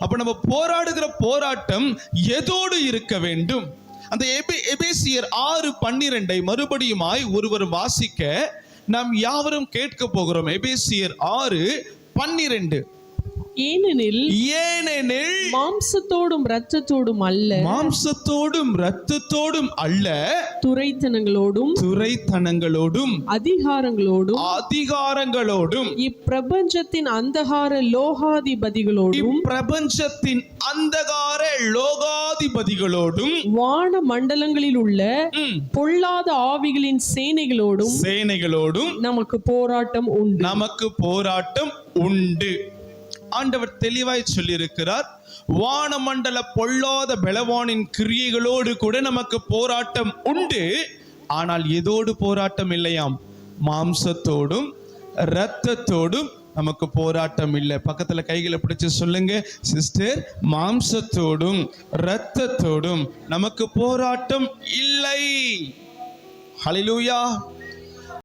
அப்ப நம்ம போராடுகிற போராட்டம் எதோடு இருக்க வேண்டும்? அந்த எபேசியர் 6:12 மறுபடியுமாய் ஒருவர் வாசிக்க நாம் யாவரும் கேட்க போகிறோம். எபேசியர் 6:12. ஏனெனில் மாம்சத்தோடும் இரத்தத்தோடும் அல்ல, துரைத்தனங்களோடும் அதிகாரங்களோடும் இப்பிரபஞ்சத்தின் அந்தகார லோகாதிபதிகளோடும் வான மண்டலங்களில் உள்ள பொல்லாத ஆவிகளின் சேனைகளோடும் நமக்கு போராட்டம் உண்டு. ஆண்டவர் தெளிவாய் சொல்லியிருக்கிறார். வானமண்டல பொல்லாத பெலவானின் கிரியைகளோடு கூட நமக்கு போராட்டம் உண்டு. ஆனால் எதோடு போராட்டம் இல்லையாம்? மாம்சத்தோடும் இரத்தத்தோடும் நமக்கு போராட்டம் இல்லை. பக்கத்துல கைகளை பிடிச்சு சொல்லுங்க, சிஸ்டர், மாம்சத்தோடும் இரத்தத்தோடும் நமக்கு போராட்டம் இல்லை. ஹல்லேலூயா.